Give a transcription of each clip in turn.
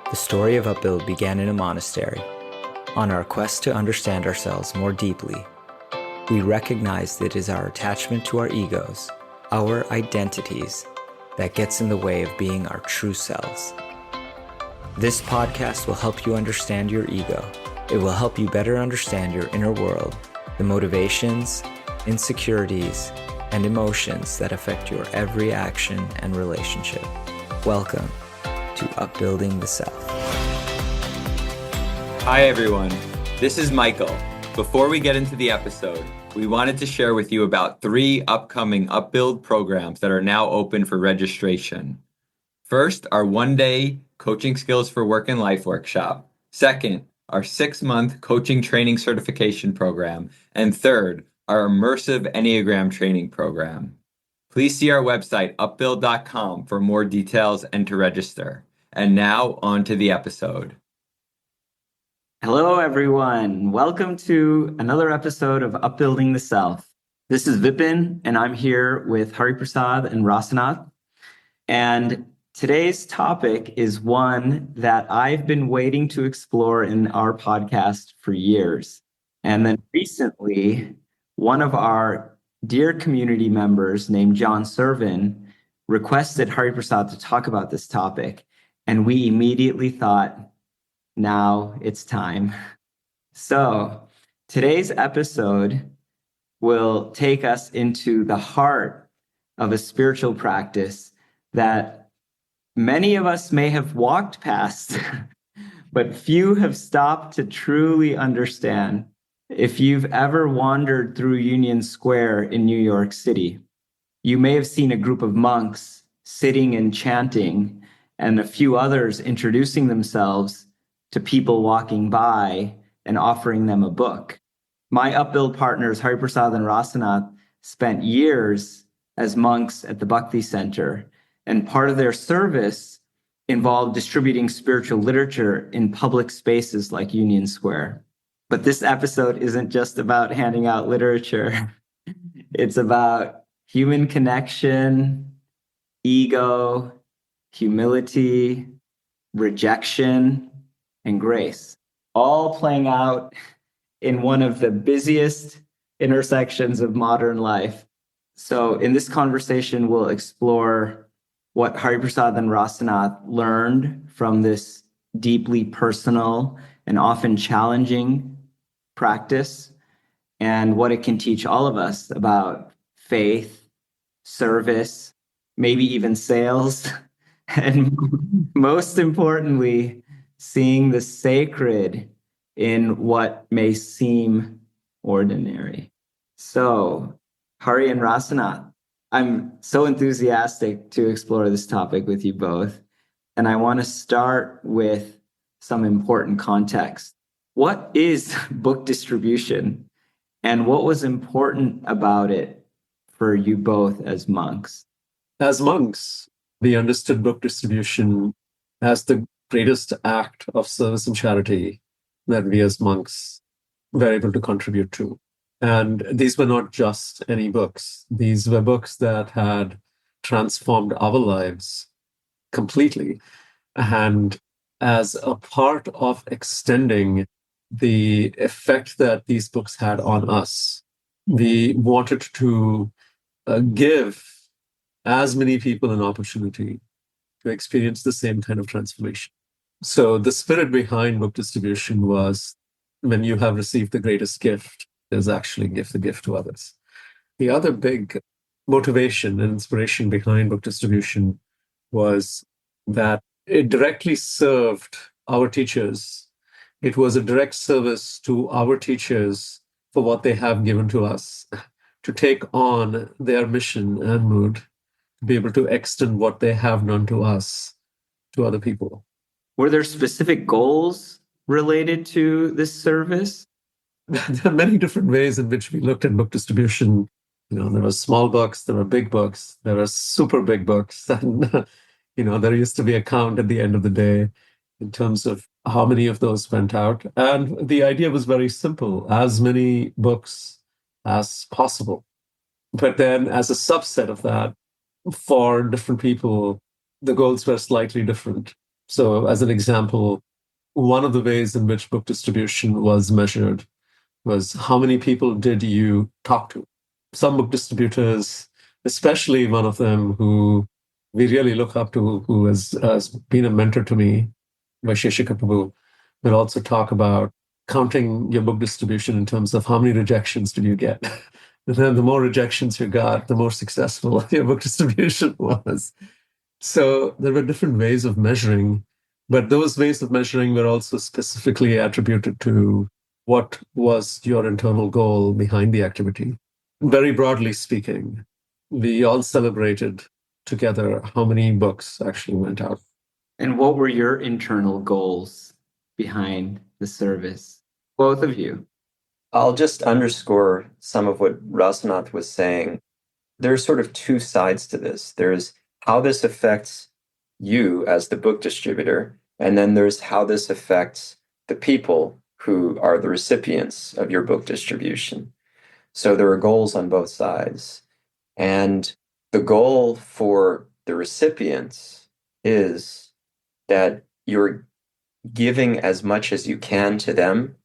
The story of Upbuild began in a monastery. On our quest to understand ourselves more deeply, we recognize that it is our attachment to our egos, our identities, that gets in the way of being our true selves. This podcast will help you understand your ego. It will help you better understand your inner world, the motivations, insecurities, and emotions that affect your every action and relationship. Welcome to Upbuilding the Self. Hi everyone, this is Michael. Before we get into the episode, we wanted to share with you about 3 upcoming Upbuild programs that are now open for registration. First, our 1-day Coaching Skills for Work and Life workshop. Second, our 6-month Coaching Training Certification program. And third, our immersive Enneagram training program. Please see our website, upbuild.com, for more details and to register. And now, on to the episode. Hello, everyone. Welcome to another episode of Upbuilding the Self. This is Vipin, and I'm here with Prasada and Rasanath. And today's topic is one that I've been waiting to explore in our podcast for years. And then recently, one of our dear community members named John Servin requested Prasada to talk about this topic. And we immediately thought, now it's time. So today's episode will take us into the heart of a spiritual practice that many of us may have walked past, but few have stopped to truly understand. If you've ever wandered through Union Square in New York City, you may have seen a group of monks sitting and chanting, and a few others introducing themselves to people walking by and offering them a book. My Upbuild partners, Prasada and Rasanath, spent years as monks at the Bhakti Center, and part of their service involved distributing spiritual literature in public spaces like Union Square. But this episode isn't just about handing out literature. It's about human connection, ego, humility, rejection, and grace, all playing out in one of the busiest intersections of modern life. So in this conversation, we'll explore what Prasada and Rasanath learned from this deeply personal and often challenging practice, and what it can teach all of us about faith, service, maybe even sales, and most importantly, seeing the sacred in what may seem ordinary. So, Hari and Rasanath, I'm so enthusiastic to explore this topic with you both. And I want to start with some important context. What is book distribution? And what was important about it for you both as monks? As monks, we understood book distribution as the greatest act of service and charity that we as monks were able to contribute to. And these were not just any books. These were books that had transformed our lives completely. And as a part of extending the effect that these books had on us, we wanted to give as many people an opportunity to experience the same kind of transformation. So the spirit behind book distribution was, when you have received the greatest gift, is actually give the gift to others. The other big motivation and inspiration behind book distribution was that it directly served our teachers. It was a direct service to our teachers for what they have given to us, to take on their mission and mood, to be able to extend what they have done to us to other people. Were there specific goals related to this service? There are many different ways in which we looked at book distribution. There were small books, there were big books, there were super big books. And, there used to be a count at the end of the day in terms of how many of those went out. And the idea was very simple: as many books as possible. But then as a subset of that, for different people, the goals were slightly different. So, as an example, one of the ways in which book distribution was measured was how many people did you talk to? Some book distributors, especially one of them who we really look up to, who has been a mentor to me, Vaisheshika Prabhu, will also talk about counting your book distribution in terms of how many rejections did you get. And then the more rejections you got, the more successful your book distribution was. So there were different ways of measuring, but those ways of measuring were also specifically attributed to what was your internal goal behind the activity. Very broadly speaking, we all celebrated together how many books actually went out. And what were your internal goals behind the service? Both of you. I'll just underscore some of what Rasanath was saying. There's sort of two sides to this. There's how this affects you as the book distributor, and then there's how this affects the people who are the recipients of your book distribution. So there are goals on both sides. And the goal for the recipients is that you're giving as much as you can to them,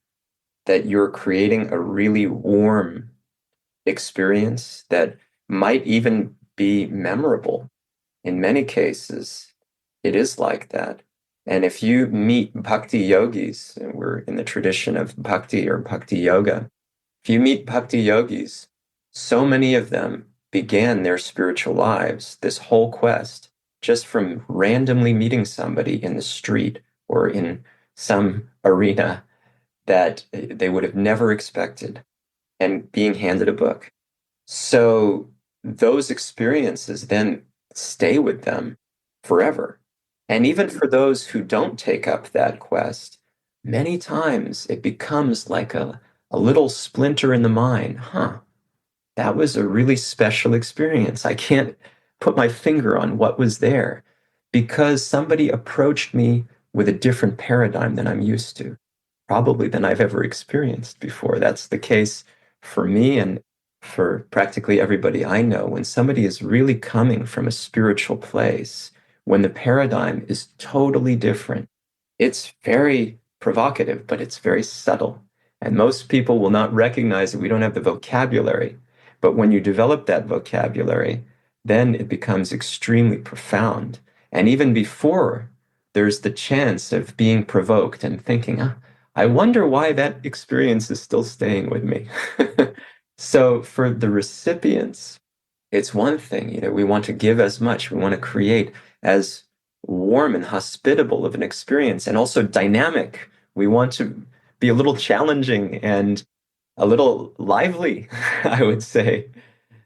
that you're creating a really warm experience that might even be memorable. In many cases, it is like that. And if you meet bhakti yogis, and we're in the tradition of bhakti or bhakti yoga, if you meet bhakti yogis, so many of them began their spiritual lives, this whole quest, just from randomly meeting somebody in the street or in some arena that they would have never expected and being handed a book. So those experiences then stay with them forever. And even for those who don't take up that quest, many times it becomes like a little splinter in the mind. That was a really special experience. I can't put my finger on what was there because somebody approached me with a different paradigm than I'm used to, probably than I've ever experienced before. That's the case for me and for practically everybody I know. When somebody is really coming from a spiritual place, when the paradigm is totally different, it's very provocative, but it's very subtle. And most people will not recognize that we don't have the vocabulary. But when you develop that vocabulary, then it becomes extremely profound. And even before, there's the chance of being provoked and thinking, I wonder why that experience is still staying with me. So for the recipients, it's one thing, we want to give as much, we want to create as warm and hospitable of an experience and also dynamic. We want to be a little challenging and a little lively, I would say.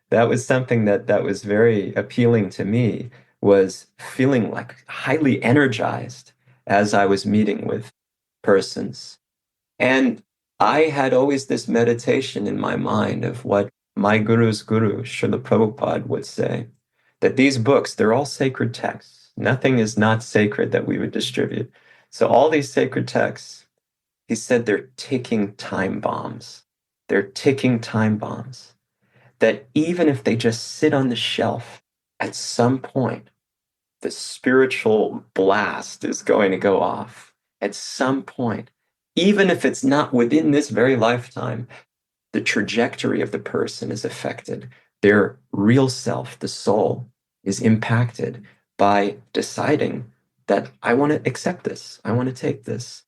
That was something that was very appealing to me, was feeling like highly energized as I was meeting with persons. And I had always this meditation in my mind of what my guru's guru, Srila Prabhupada, would say, that these books, they're all sacred texts. Nothing is not sacred that we would distribute. So all these sacred texts, he said they're ticking time bombs. They're ticking time bombs. That even if they just sit on the shelf, at some point, the spiritual blast is going to go off. At some point, even if it's not within this very lifetime, the trajectory of the person is affected. Their real self, the soul, is impacted by deciding that I want to accept this. I want to take this.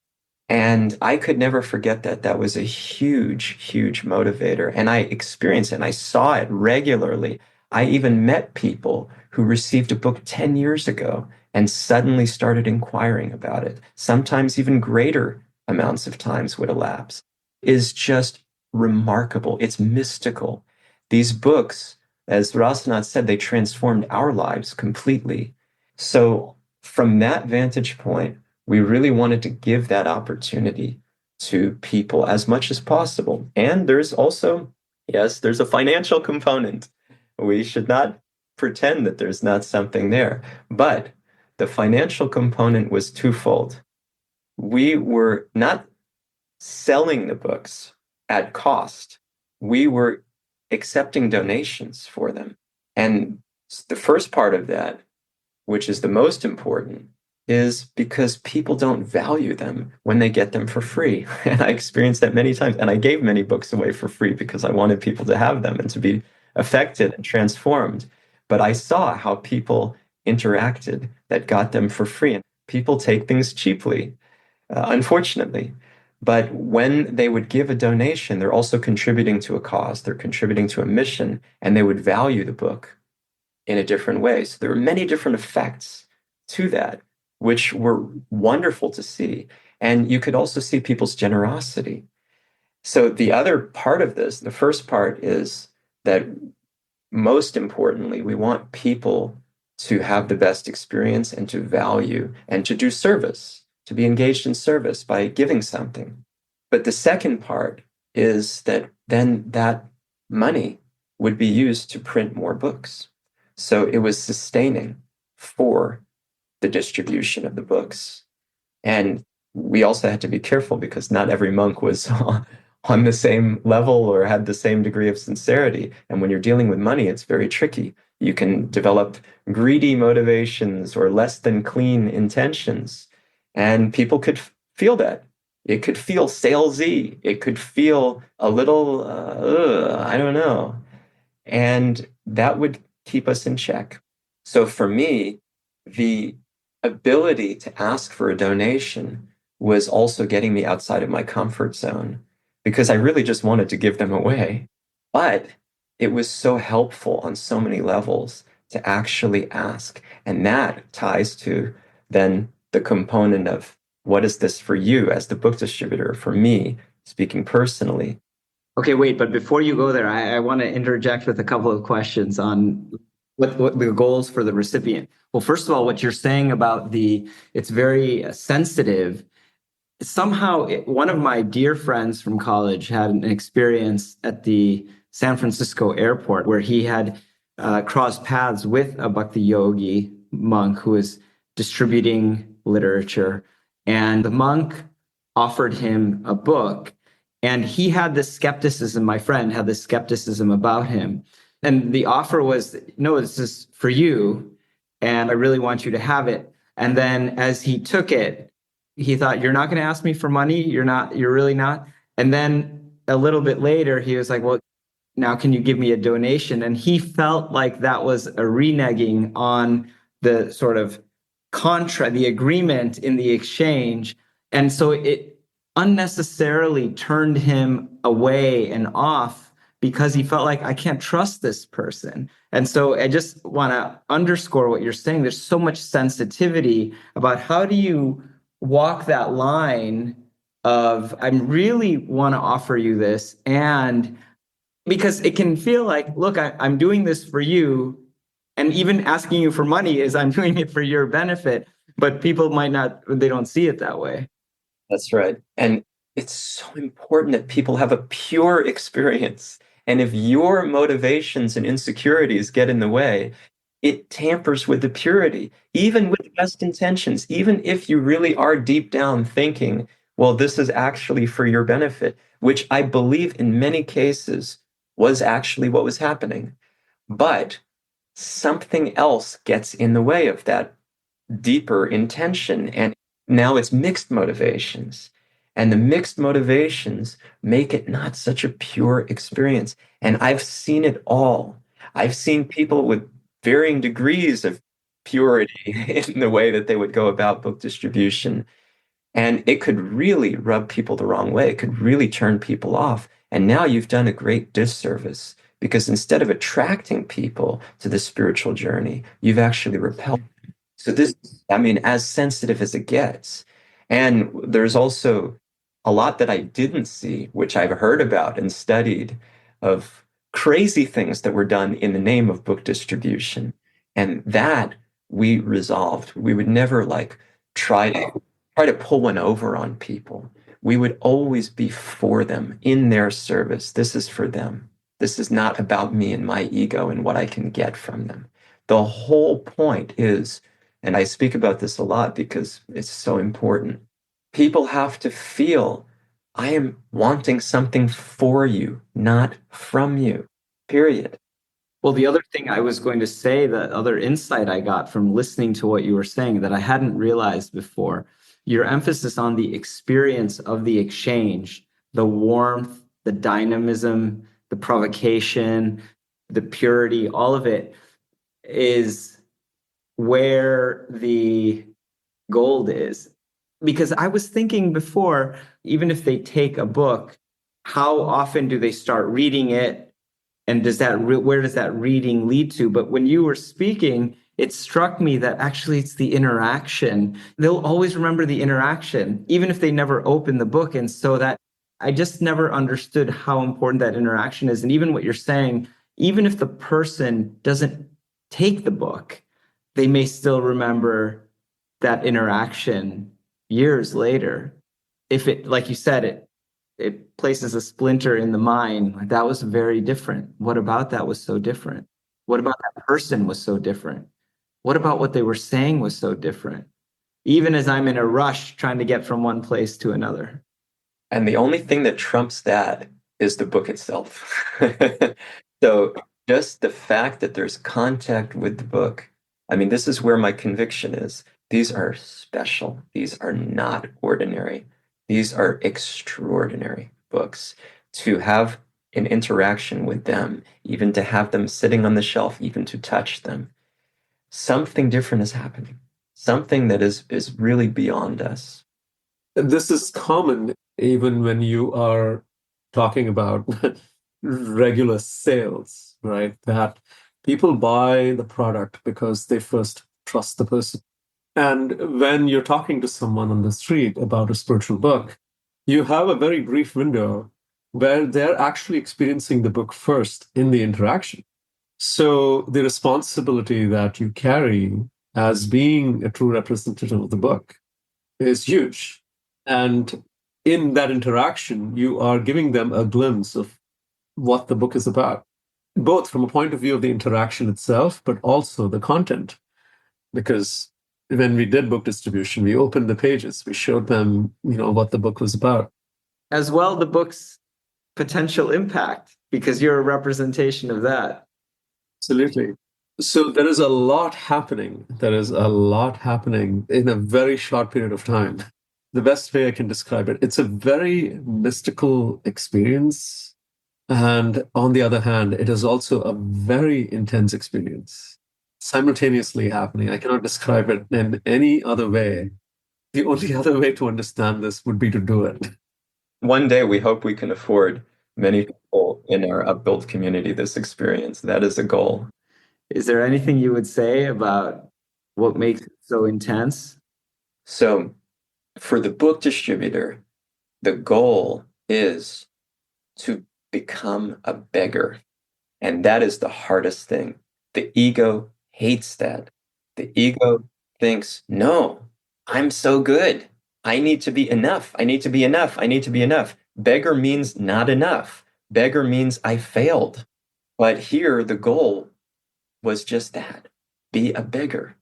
And I could never forget that. That was a huge, huge motivator. And I experienced it and I saw it regularly. I even met people who received a book 10 years ago and suddenly started inquiring about it. Sometimes even greater amounts of times would elapse. Is just remarkable. It's mystical. These books, as Rasanath said, they transformed our lives completely. So from that vantage point, we really wanted to give that opportunity to people as much as possible. And there's also, yes, there's a financial component. We should not pretend that there's not something there. But the financial component was twofold. We were not selling the books at cost. We were accepting donations for them. And the first part of that, which is the most important, is because people don't value them when they get them for free. And I experienced that many times. And I gave many books away for free because I wanted people to have them and to be affected and transformed. But I saw how people interacted that got them for free. And people take things cheaply, unfortunately. But when they would give a donation, they're also contributing to a cause, they're contributing to a mission, and they would value the book in a different way. So there were many different effects to that, which were wonderful to see. And you could also see people's generosity. So the other part of this, the first part is that most importantly, we want people to have the best experience and to value and to do service, to be engaged in service by giving something. But the second part is that then that money would be used to print more books. So it was sustaining for the distribution of the books. And we also had to be careful because not every monk was on the same level or had the same degree of sincerity. And when you're dealing with money, it's very tricky. You can develop greedy motivations or less than clean intentions. And people could feel that. It could feel salesy. It could feel a little, I don't know. And that would keep us in check. So for me, the ability to ask for a donation was also getting me outside of my comfort zone because I really just wanted to give them away. But it was so helpful on so many levels to actually ask. And that ties to then the component of what is this for you as the book distributor, for me, speaking personally. Okay, wait, but before you go there, I want to interject with a couple of questions on what the goals for the recipient. Well, first of all, what you're saying about it's very sensitive. Somehow, one of my dear friends from college had an experience at the San Francisco airport where he had crossed paths with a Bhakti yogi monk who was distributing literature. And the monk offered him a book. And he had this skepticism, my friend had this skepticism about him. And the offer was, no, this is for you. And I really want you to have it. And then as he took it, he thought, you're not going to ask me for money? You're really not? And then a little bit later, he was like, well, now can you give me a donation? And he felt like that was a reneging on the sort of the agreement in the exchange. And so it unnecessarily turned him away and off because he felt like, I can't trust this person. And so I just want to underscore what you're saying. There's so much sensitivity about how do you walk that line of, I really want to offer you this. And because it can feel like, look, I'm doing this for you. And even asking you for money is I'm doing it for your benefit. But people they don't see it that way. That's right. And it's so important that people have a pure experience. And if your motivations and insecurities get in the way, it tampers with the purity, even with the best intentions, even if you really are deep down thinking, well, this is actually for your benefit, which I believe in many cases was actually what was happening. But something else gets in the way of that deeper intention. And now it's mixed motivations. And the mixed motivations make it not such a pure experience. And I've seen it all. I've seen people with varying degrees of purity in the way that they would go about book distribution. And it could really rub people the wrong way. It could really turn people off. And now you've done a great disservice because instead of attracting people to the spiritual journey, you've actually repelled them. So this, as sensitive as it gets. And there's also a lot that I didn't see, which I've heard about and studied, of crazy things that were done in the name of book distribution. And that we resolved. We would never try to pull one over on people. We would always be for them, in their service. This is for them. This is not about me and my ego and what I can get from them. The whole point is, and I speak about this a lot because it's so important, people have to feel, I am wanting something for you, not from you, period. Well, the other thing I was going to say, the other insight I got from listening to what you were saying that I hadn't realized before, your emphasis on the experience of the exchange, the warmth, the dynamism, the provocation, the purity, all of it is where the gold is. Because I was thinking before, even if they take a book, how often do they start reading it? And where does that reading lead to? But when you were speaking, it struck me that actually it's the interaction. They'll always remember the interaction, even if they never open the book. And so that I just never understood how important that interaction is. And even what you're saying, even if the person doesn't take the book, they may still remember that interaction years later. If it, like you said, it places a splinter in the mind. Like, that was very different. What about that was so different? What about that person was so different? What about what they were saying was so different? Even as I'm in a rush trying to get from one place to another. And the only thing that trumps that is the book itself. So just the fact that there's contact with the book, I mean, this is where my conviction is. These are special. These are not ordinary. These are extraordinary books. To have an interaction with them, even to have them sitting on the shelf, even to touch them, something different is happening. Something that is really beyond us. This is common even when you are talking about regular sales, right? That people buy the product because they first trust the person. And when you're talking to someone on the street about a spiritual book, you have a very brief window where they're actually experiencing the book first in the interaction. So the responsibility that you carry as being a true representative of the book is huge. And in that interaction, you are giving them a glimpse of what the book is about, both from a point of view of the interaction itself, but also the content. Because when we did book distribution, we opened the pages, we showed them, what the book was about. As well, the book's potential impact, because you're a representation of that. Absolutely. So there is a lot happening. There is a lot happening in a very short period of time. The best way I can describe it, it's a very mystical experience. And on the other hand, it is also a very intense experience simultaneously happening. I cannot describe it in any other way. The only other way to understand this would be to do it. One day, we hope we can afford many people in our Upbuild community this experience. That is a goal. Is there anything you would say about what makes it so intense? So, for the book distributor, the goal is to become a beggar. And that is the hardest thing. The ego hates that. The ego thinks, no, I'm so good. I need to be enough. I need to be enough. I need to be enough. Beggar means not enough. Beggar means I failed. But here, the goal was just that. Be a beggar.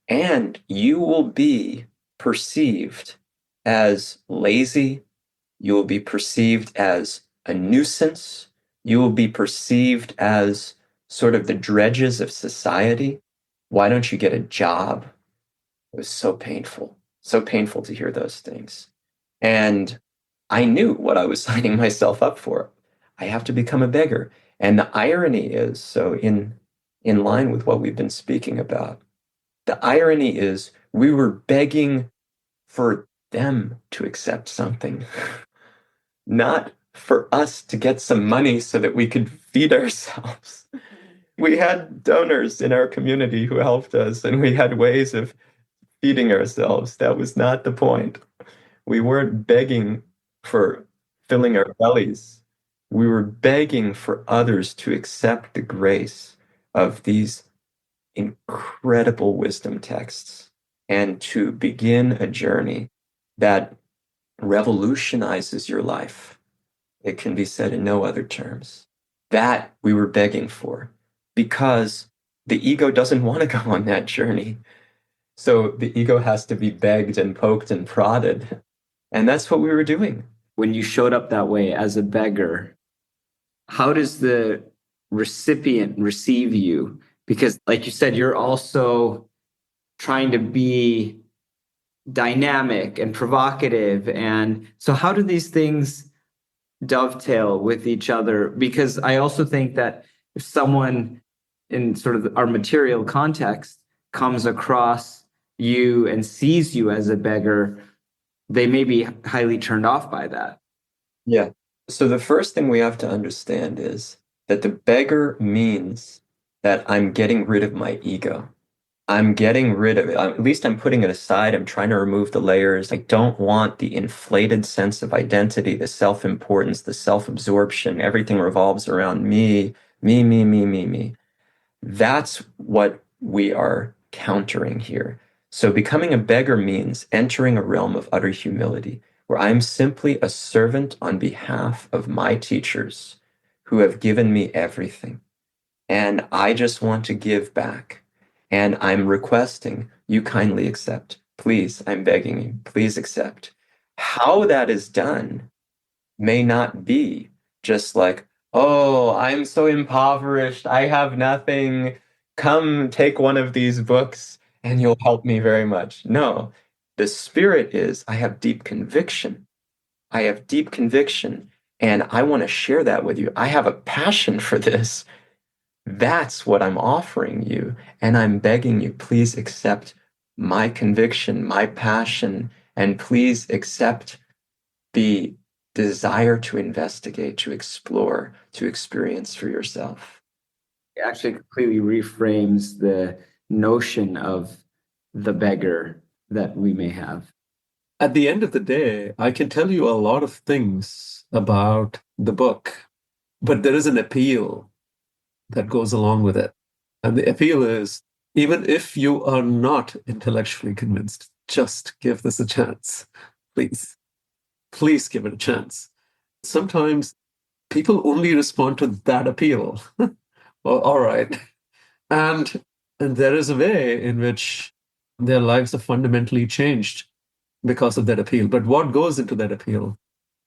And you will be perceived as lazy. You will be perceived as a nuisance. You will be perceived as sort of the dredges of society. Why don't you get a job? It was so painful to hear those things. And I knew what I was signing myself up for. I have to become a beggar. And the irony is, so in line with what we've been speaking about, the irony is we were begging for them to accept something, not for us to get some money so that we could feed ourselves. We had donors in our community who helped us, and we had ways of feeding ourselves. That was not the point. We weren't begging for filling our bellies. We were begging for others to accept the grace of these incredible wisdom texts and to begin a journey that revolutionizes your life. It can be said in no other terms. That we were begging for, because the ego doesn't want to go on that journey. So the ego has to be begged and poked and prodded. And that's what we were doing. When you showed up that way as a beggar, how does the recipient receive you? Because like you said, you're also trying to be dynamic and provocative. And so how do these things dovetail with each other? Because I also think that if someone in sort of our material context comes across you and sees you as a beggar, they may be highly turned off by that. Yeah. So the first thing we have to understand is that the beggar means that I'm getting rid of my ego. I'm getting rid of it. At least I'm putting it aside. I'm trying to remove the layers. I don't want the inflated sense of identity, the self-importance, the self-absorption. Everything revolves around me, me, me, me, me, me. That's what we are countering here. So becoming a beggar means entering a realm of utter humility, where I'm simply a servant on behalf of my teachers who have given me everything. And I just want to give back. And I'm requesting you kindly accept. Please, I'm begging you, please accept. How that is done may not be just like, oh, I'm so impoverished, I have nothing. Come take one of these books and you'll help me very much. No, the spirit is, I have deep conviction. I have deep conviction, and I want to share that with you. I have a passion for this. That's what I'm offering you. And I'm begging you, please accept my conviction, my passion, and please accept the desire to investigate, to explore, to experience for yourself. It actually completely reframes the notion of the beggar that we may have. At the end of the day, I can tell you a lot of things about the book, but there is an appeal that goes along with it. And the appeal is, even if you are not intellectually convinced, just give this a chance. Please. Please give it a chance. Sometimes people only respond to that appeal. Well, all right. And there is a way in which their lives are fundamentally changed because of that appeal. But what goes into that appeal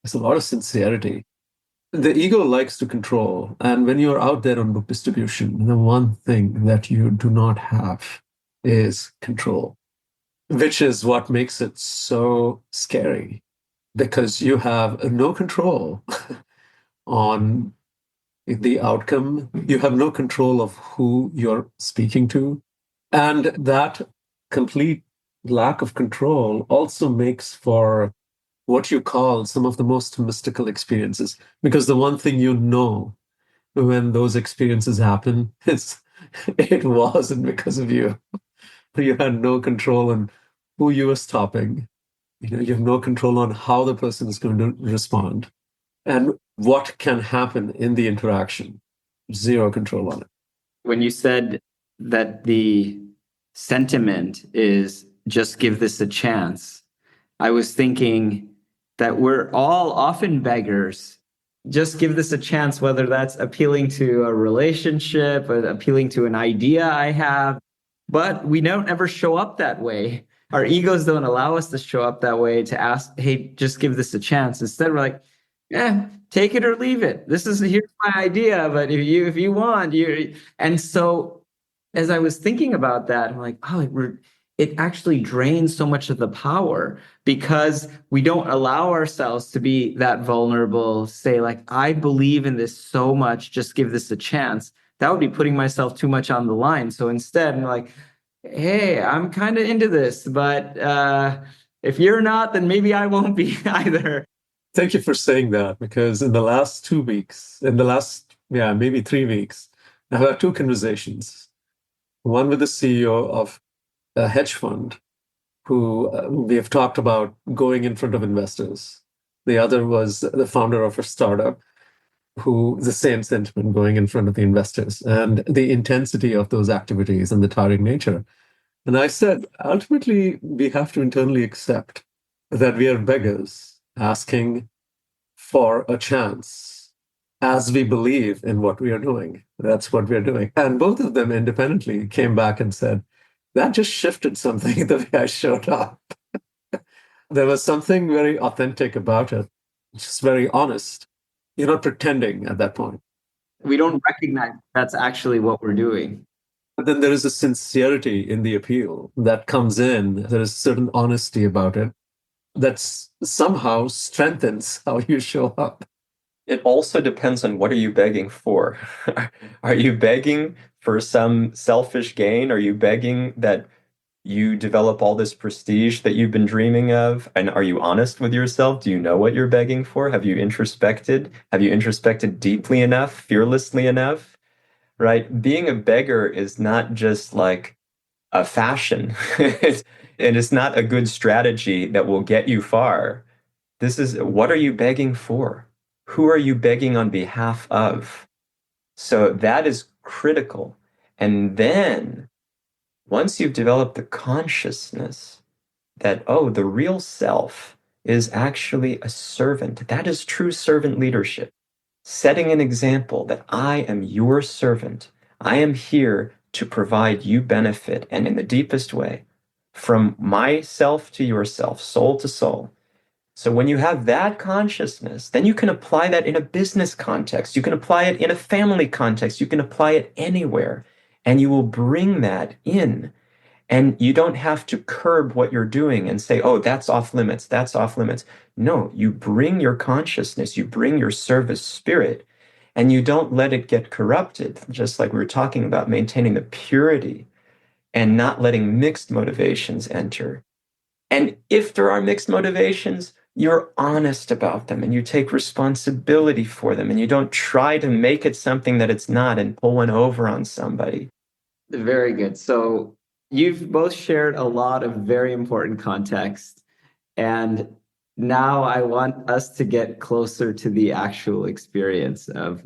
is a lot of sincerity. The ego likes to control. And when you're out there on book distribution, the one thing that you do not have is control, which is what makes it so scary, because you have no control on the outcome. You have no control of who you're speaking to. And that complete lack of control also makes for what you call some of the most mystical experiences. Because the one thing you know when those experiences happen is it wasn't because of you. You had no control on who you were stopping. You have no control on how the person is going to respond and what can happen in the interaction. Zero control on it. When you said that the sentiment is just give this a chance, I was thinking that we're all often beggars. Just give this a chance, whether that's appealing to a relationship, or appealing to an idea I have, but we don't ever show up that way. Our egos don't allow us to show up that way to ask, hey, just give this a chance. Instead, we're like, take it or leave it. Here's my idea, but if you want, you. And so as I was thinking about that, I'm like, it actually drains so much of the power because we don't allow ourselves to be that vulnerable, say like, I believe in this so much, just give this a chance. That would be putting myself too much on the line. So instead, I'm like, hey, I'm kind of into this, but if you're not, then maybe I won't be either. Thank you for saying that, because in the last 2 weeks, maybe 3 weeks, I've had two conversations. One with the CEO of a hedge fund who we have talked about going in front of investors. The other was the founder of a startup who the same sentiment, going in front of the investors, and the intensity of those activities and the tiring nature. And I said, ultimately, we have to internally accept that we are beggars asking for a chance as we believe in what we are doing. That's what we're doing. And both of them independently came back and said, that just shifted something the way I showed up. There was something very authentic about it, just very honest. You're not pretending at that point. We don't recognize that's actually what we're doing. But then there is a sincerity in the appeal that comes in. There is certain honesty about it that somehow strengthens how you show up. It also depends on what are you begging for. Are you begging for some selfish gain? Are you begging that you develop all this prestige that you've been dreaming of? And are you honest with yourself? Do you know what you're begging for? Have you introspected? Have you introspected deeply enough, fearlessly enough? Right? Being a beggar is not just like a fashion. It is not a good strategy that will get you far. This is what are you begging for? Who are you begging on behalf of? So that is critical. And then once you've developed the consciousness that, oh, the real self is actually a servant, that is true servant leadership. Setting an example that I am your servant. I am here to provide you benefit, and in the deepest way, from myself to yourself, soul to soul. So when you have that consciousness, then you can apply that in a business context. You can apply it in a family context. You can apply it anywhere, and you will bring that in. And you don't have to curb what you're doing and say, oh, that's off limits. That's off limits. No, you bring your consciousness, you bring your service spirit, and you don't let it get corrupted, just like we were talking about, maintaining the purity and not letting mixed motivations enter. And if there are mixed motivations, you're honest about them and you take responsibility for them and you don't try to make it something that it's not and pull one over on somebody. Very good. So you've both shared a lot of very important context. And now I want us to get closer to the actual experience of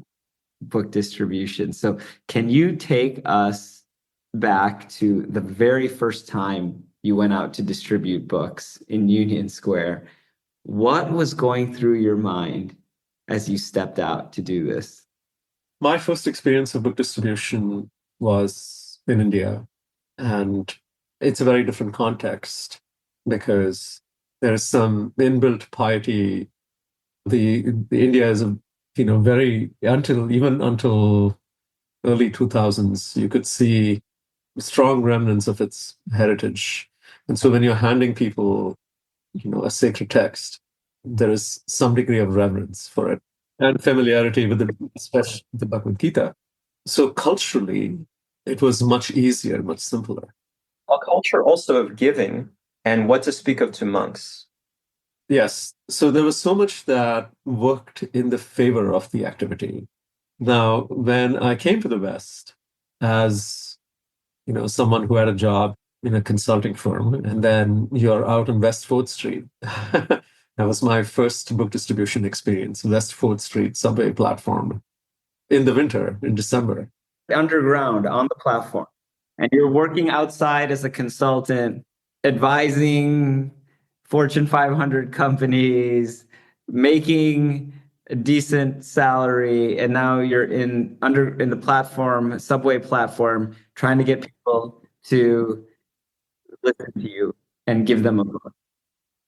book distribution. So can you take us back to the very first time you went out to distribute books in Union Square? What was going through your mind as you stepped out to do this? My first experience of book distribution was in India, and it's a very different context because there is some inbuilt piety. The India is a very until early 2000s, you could see strong remnants of its heritage. And so when you're handing people, a sacred text, there is some degree of reverence for it and familiarity with especially the Bhagavad Gita. So culturally, it was much easier, much simpler. A culture also of giving, and what to speak of to monks. Yes. So there was so much that worked in the favor of the activity. Now, when I came to the West as, someone who had a job in a consulting firm, and then you're out on West 4th Street. That was my first book distribution experience, West 4th Street subway platform in the winter, in December. Underground on the platform. And you're working outside as a consultant, advising Fortune 500 companies, making a decent salary, and now you're in the platform, subway platform, trying to get people to listen to you and give them a book.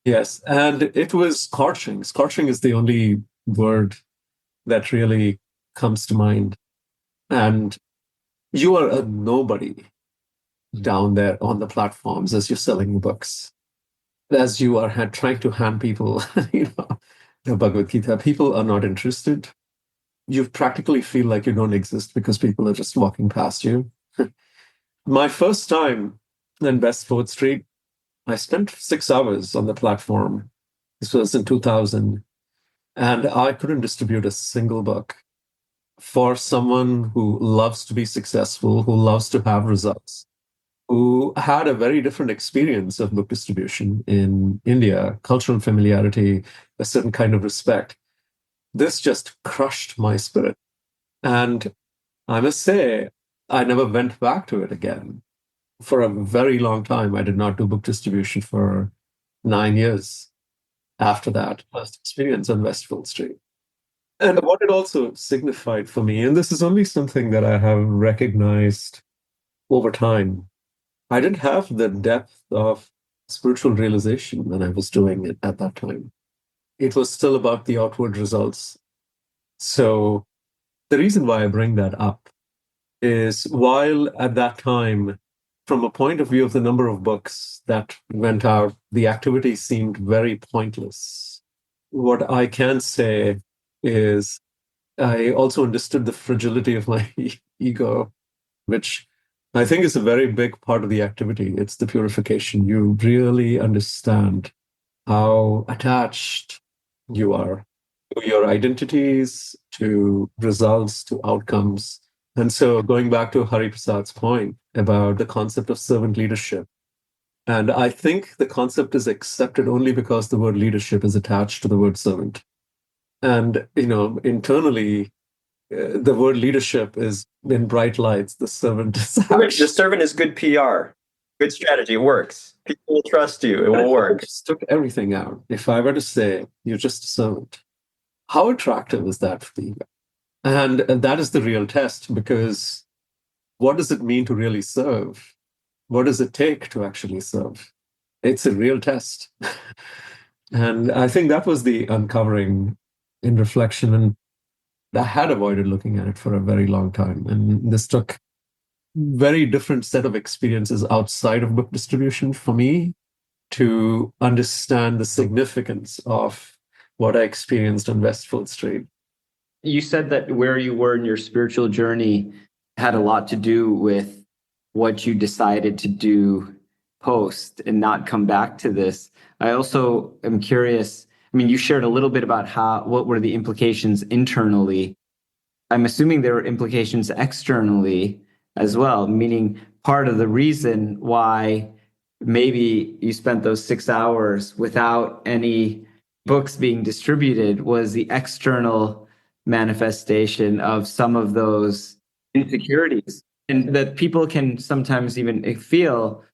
Yes, and it was scorching. Scorching is the only word that really comes to mind. And you are a nobody down there on the platforms as you're selling books. As you are trying to hand people, the Bhagavad Gita, people are not interested. You practically feel like you don't exist because people are just walking past you. My first time in West 4th Street, I spent 6 hours on the platform. This was in 2000. And I couldn't distribute a single book. For someone who loves to be successful, who loves to have results, who had a very different experience of book distribution in India, cultural familiarity, a certain kind of respect, this just crushed my spirit. And I must say, I never went back to it again. For a very long time, I did not do book distribution for 9 years after that first experience on West 4th Street. And what it also signified for me, and this is only something that I have recognized over time, I didn't have the depth of spiritual realization when I was doing it at that time. It was still about the outward results. So The reason why I bring that up is while at that time, from a point of view of the number of books that went out, the activity seemed very pointless. What I can say is I also understood the fragility of my ego, which I think is a very big part of the activity. It's the purification. You really understand how attached you are to your identities, to results, to outcomes. And so going back to Hari Prasad's point about the concept of servant leadership, and I think the concept is accepted only because the word leadership is attached to the word servant. And, internally, the word leadership is in bright lights. The servant is Which the servant is good PR, good strategy. It works. People will trust you. It will work. Just took everything out. If I were to say, you're just a servant, how attractive is that for the ego? And that is the real test, because what does it mean to really serve? What does it take to actually serve? It's a real test. And I think that was the uncovering in reflection. And I had avoided looking at it for a very long time. And this took very different set of experiences outside of book distribution for me to understand the significance of what I experienced on Westfield Street. You said that where you were in your spiritual journey had a lot to do with what you decided to do post and not come back to this. I also am curious. I mean, you shared a little bit about what were the implications internally. I'm assuming there were implications externally as well, meaning part of the reason why maybe you spent those 6 hours without any books being distributed was the external manifestation of some of those insecurities, and that people can sometimes even feel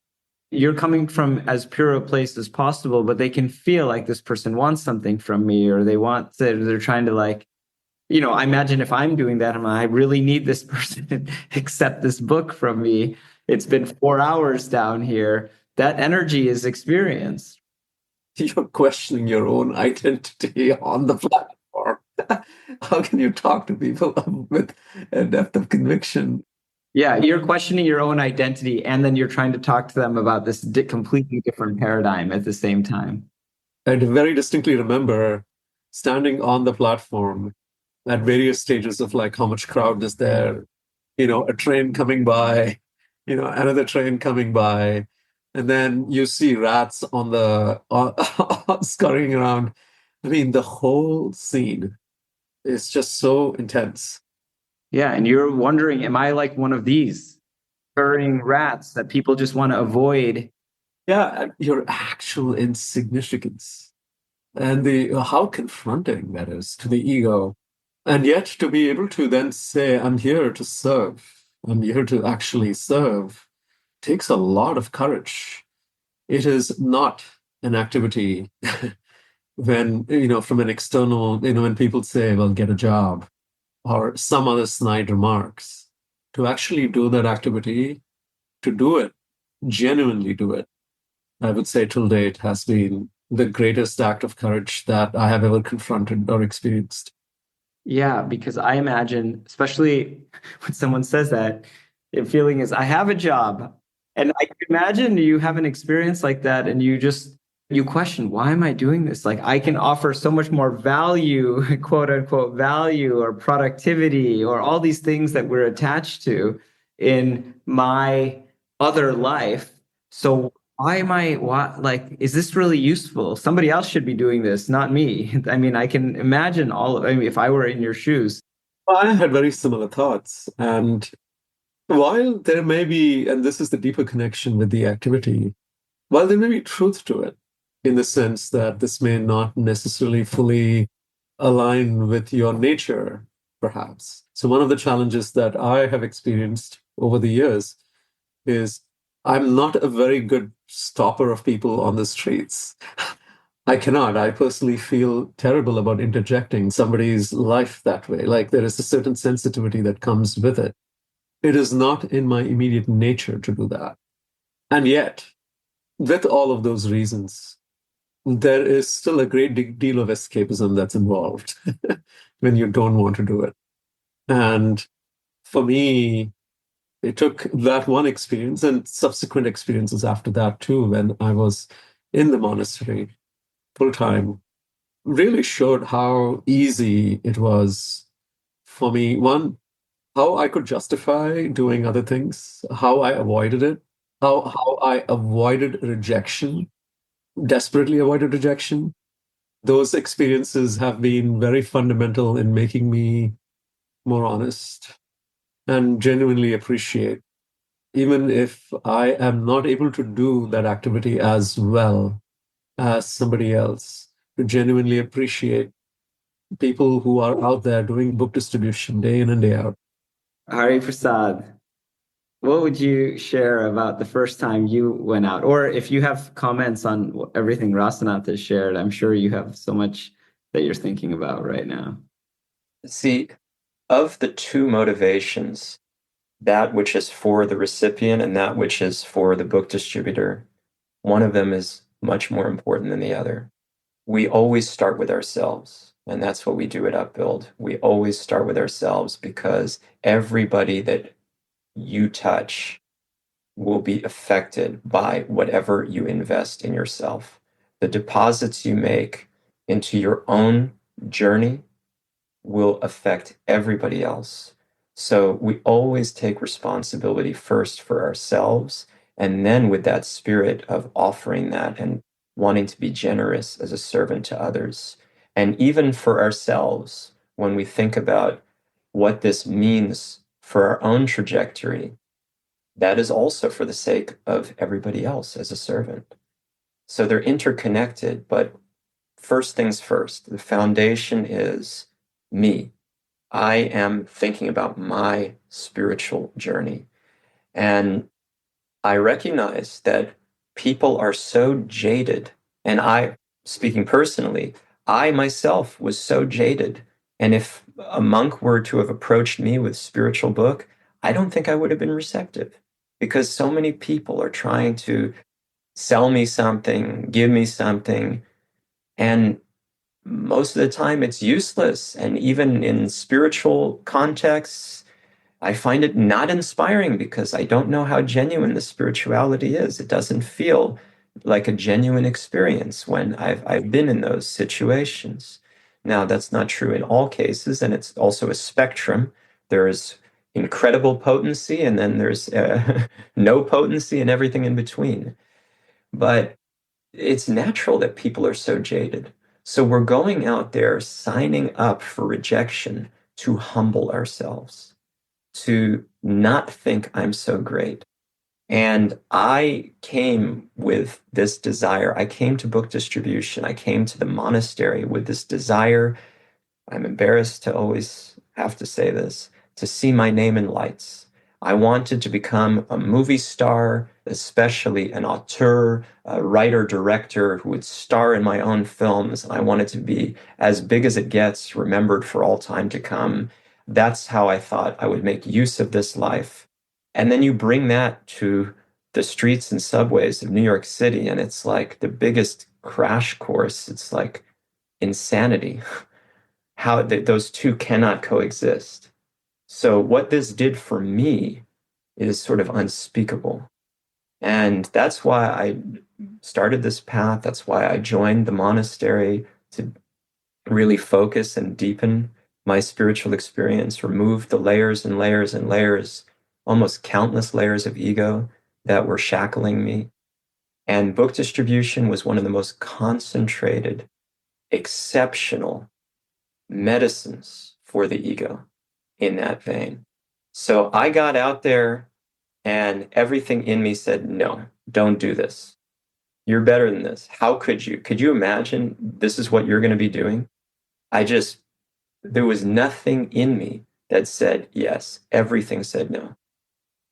you're coming from as pure a place as possible, but they can feel like this person wants something from me, or they're trying to I imagine if I'm doing that, I really need this person to accept this book from me. It's been 4 hours down here. That energy is experienced. You're questioning your own identity on the platform. How can you talk to people with a depth of conviction? Yeah, you're questioning your own identity, and then you're trying to talk to them about this completely different paradigm at the same time. I very distinctly remember standing on the platform at various stages of how much crowd is there, a train coming by, another train coming by, and then you see rats on the scurrying around. I mean, the whole scene is just so intense. Yeah, and you're wondering, am I like one of these scurrying rats that people just want to avoid? Yeah, your actual insignificance and how confronting that is to the ego. And yet to be able to then say, I'm here to serve, I'm here to actually serve, takes a lot of courage. It is not an activity when, from an external, when people say, well, get a job, or some other snide remarks, to actually do that activity, to do it, genuinely do it, I would say till date has been the greatest act of courage that I have ever confronted or experienced. Yeah, because I imagine, especially when someone says that, the feeling is, I have a job. And I can imagine you have an experience like that and you question, why am I doing this? Like, I can offer so much more value, quote unquote, value or productivity or all these things that we're attached to in my other life. So is this really useful? Somebody else should be doing this, not me. I mean, I can imagine if I were in your shoes. I had very similar thoughts. And while there may be, and this is the deeper connection with the activity, while there may be truth to it, in the sense that this may not necessarily fully align with your nature, perhaps. So one of the challenges that I have experienced over the years is I'm not a very good stopper of people on the streets. I cannot. I personally feel terrible about interjecting somebody's life that way. Like there is a certain sensitivity that comes with it. It is not in my immediate nature to do that. And yet, with all of those reasons, there is still a great deal of escapism that's involved when you don't want to do it. And for me, it took that one experience and subsequent experiences after that too, when I was in the monastery full time, really showed how easy it was for me. One, how I could justify doing other things, how I avoided it, how I avoided rejection, desperately avoided rejection. Those experiences have been very fundamental in making me more honest and genuinely appreciate, even if I am not able to do that activity as well as somebody else, to genuinely appreciate people who are out there doing book distribution day in and day out. Hari Prasad, what would you share about the first time you went out? Or if you have comments on everything Rasanath has shared, I'm sure you have so much that you're thinking about right now. See, of the two motivations, that which is for the recipient and that which is for the book distributor, one of them is much more important than the other. We always start with ourselves, and that's what we do at Upbuild. We always start with ourselves because everybody that you touch will be affected by whatever you invest in yourself. The deposits you make into your own journey will affect everybody else. So we always take responsibility first for ourselves, and then with that spirit of offering that and wanting to be generous as a servant to others. And even for ourselves, when we think about what this means for our own trajectory, that is also for the sake of everybody else as a servant. So they're interconnected, but first things first, the foundation is me. I am thinking about my spiritual journey. And I recognize that people are so jaded. And I, speaking personally, I myself was so jaded. And if a monk were to have approached me with spiritual book, I don't think I would have been receptive because so many people are trying to sell me something, give me something. And most of the time it's useless. And even in spiritual contexts, I find it not inspiring because I don't know how genuine the spirituality is. It doesn't feel like a genuine experience when I've been in those situations. Now, that's not true in all cases, and it's also a spectrum. There's incredible potency, and then there's no potency and everything in between. But it's natural that people are so jaded. So we're going out there signing up for rejection to humble ourselves, to not think I'm so great. And I came with this desire. I came to book distribution. I came to the monastery with this desire. I'm embarrassed to always have to say this, to see my name in lights. I wanted to become a movie star, especially an auteur, a writer, director who would star in my own films. And I wanted to be as big as it gets, remembered for all time to come. That's how I thought I would make use of this life. And then you bring that to the streets and subways of New York City, and it's like the biggest crash course. It's like insanity. How those two cannot coexist. So what this did for me is sort of unspeakable. And that's why I started this path. That's why I joined the monastery, to really focus and deepen my spiritual experience, remove the layers and layers and layers, almost countless layers of ego that were shackling me. And book distribution was one of the most concentrated, exceptional medicines for the ego in that vein. So I got out there and everything in me said, no, don't do this. You're better than this. How could you? Could you imagine this is what you're going to be doing? There was nothing in me that said yes. Everything said no.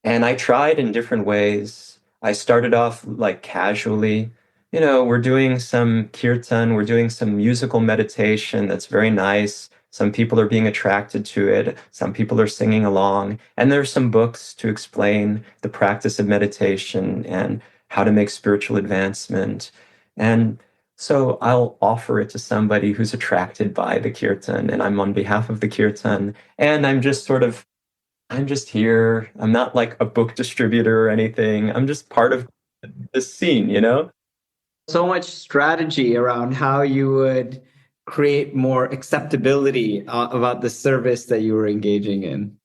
And I tried in different ways. I started off like casually, we're doing some kirtan, we're doing some musical meditation that's very nice. Some people are being attracted to it. Some people are singing along. And there's some books to explain the practice of meditation and how to make spiritual advancement. And So I'll offer it to somebody who's attracted by the kirtan, and I'm on behalf of the kirtan, and I'm just here. I'm not like a book distributor or anything. I'm just part of this scene, you know? So much strategy around how you would create more acceptability about the service that you were engaging in.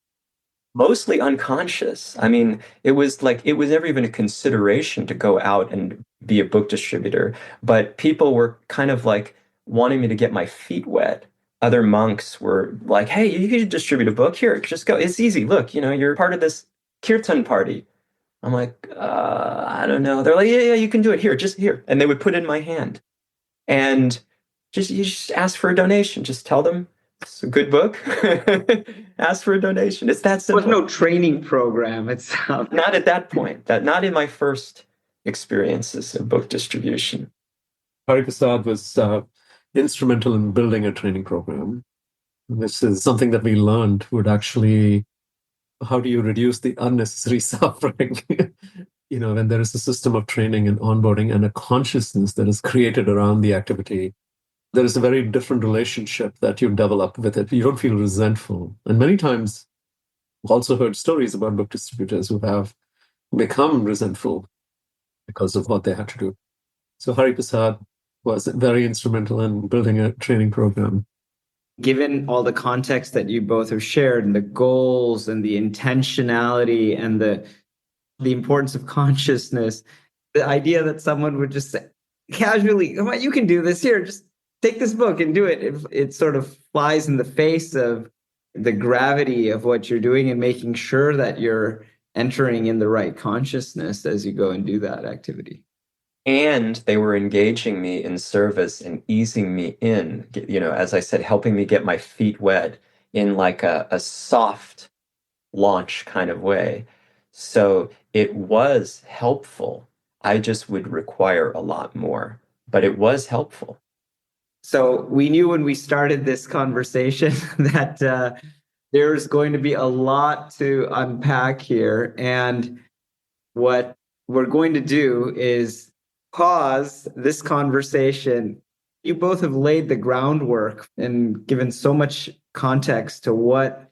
Mostly unconscious. I mean, it was never even a consideration to go out and be a book distributor, but people were kind of like wanting me to get my feet wet. Other monks were like, hey, you could distribute a book. Here, just go. It's easy. Look, you're part of this kirtan party. I'm like, I don't know. They're like, yeah, you can do it. Here, just here. And they would put it in my hand. And you just ask for a donation. Just tell them it's a good book. Ask for a donation. It's that There was simple. no training program. It's Not at that point. Not in my first experiences of book distribution. Hariprasad was instrumental in building a training program. This is something that we learned would actually, how do you reduce the unnecessary suffering? When there is a system of training and onboarding and a consciousness that is created around the activity, there is a very different relationship that you develop with it. You don't feel resentful. And many times, I've also heard stories about book distributors who have become resentful because of what they had to do. So Hariprasad was very instrumental in building a training program. Given all the context that you both have shared and the goals and the intentionality and the importance of consciousness, the idea that someone would just say, casually, come on, you can do this, here, just take this book and do it. It sort of flies in the face of the gravity of what you're doing and making sure that you're entering in the right consciousness as you go and do that activity. And they were engaging me in service and easing me in, as I said, helping me get my feet wet in like a soft launch kind of way. So it was helpful. I just would require a lot more, but it was helpful. So we knew when we started this conversation that there's going to be a lot to unpack here. And what we're going to do is pause this conversation. You both have laid the groundwork and given so much context to what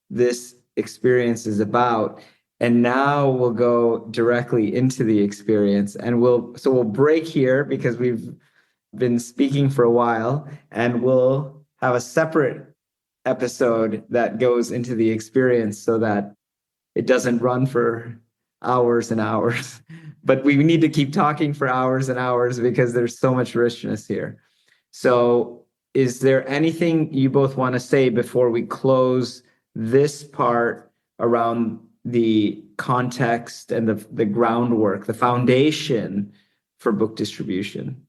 this experience is about. And now we'll go directly into the experience, and we'll break here because we've been speaking for a while, and we'll have a separate episode that goes into the experience so that it doesn't run for hours and hours. But we need to keep talking for hours and hours because there's so much richness here. So is there anything you both want to say before we close this part around the context and the groundwork, the foundation for book distribution?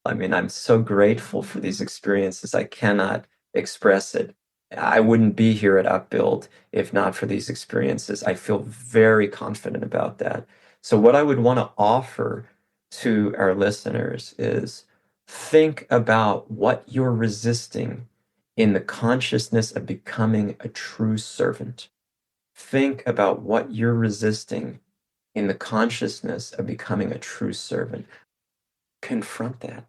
I mean, I'm so grateful for these experiences. I cannot express it. I wouldn't be here at Upbuild if not for these experiences. I feel very confident about that. So what I would want to offer to our listeners is think about what you're resisting in the consciousness of becoming a true servant. Think about what you're resisting in the consciousness of becoming a true servant. Confront that.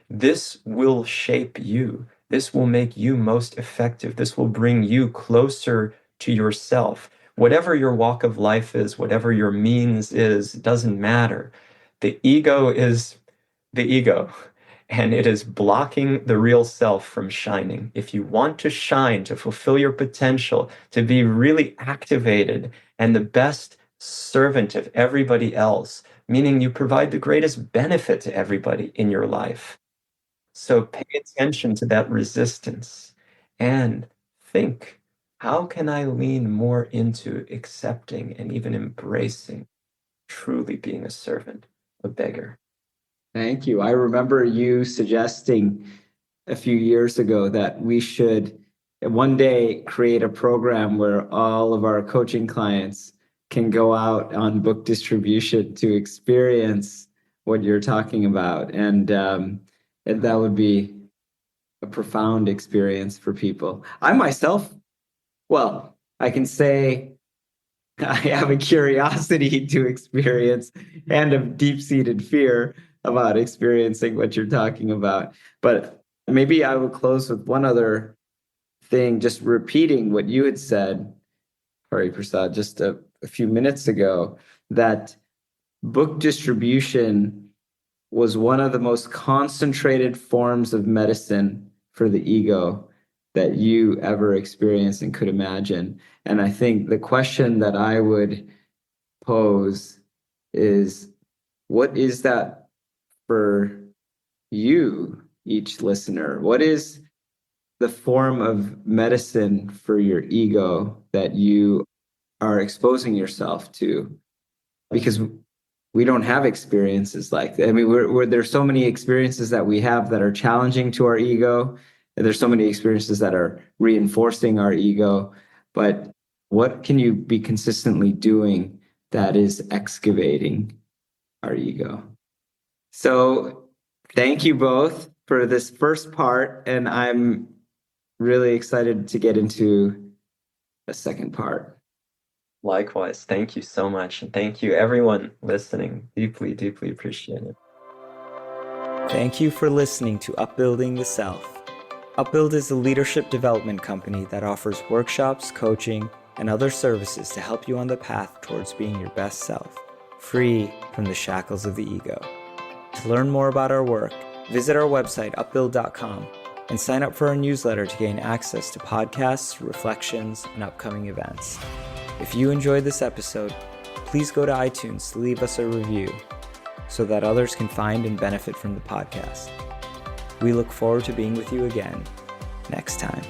This will shape you. This will make you most effective. This will bring you closer to yourself. Whatever your walk of life is, whatever your means is, it doesn't matter. The ego is the ego, and it is blocking the real self from shining. If you want to shine, to fulfill your potential, to be really activated and the best servant of everybody else, meaning you provide the greatest benefit to everybody in your life. So pay attention to that resistance and think, how can I lean more into accepting and even embracing truly being a servant, a beggar? Thank you. I remember you suggesting a few years ago that we should one day create a program where all of our coaching clients can go out on book distribution to experience what you're talking about. And that would be a profound experience for people. I myself, well, I can say I have a curiosity to experience and a deep-seated fear. about experiencing what you're talking about. But maybe I would close with one other thing, just repeating what you had said, Hari Prasad, just a few minutes ago, that book distribution was one of the most concentrated forms of medicine for the ego that you ever experienced and could imagine. And I think the question that I would pose is, what is that for you, each listener? What is the form of medicine for your ego that you are exposing yourself to? Because we don't have experiences like that. I mean, there's so many experiences that we have that are challenging to our ego. And there's so many experiences that are reinforcing our ego. But what can you be consistently doing that is excavating our ego? So thank you both for this first part. And I'm really excited to get into the second part. Likewise, thank you so much. And thank you, everyone listening. Deeply, deeply appreciate it. Thank you for listening to Upbuilding the Self. Upbuild is a leadership development company that offers workshops, coaching, and other services to help you on the path towards being your best self, free from the shackles of the ego. To learn more about our work, visit our website, upbuild.com, and sign up for our newsletter to gain access to podcasts, reflections, and upcoming events. If you enjoyed this episode, please go to iTunes to leave us a review so that others can find and benefit from the podcast. We look forward to being with you again next time.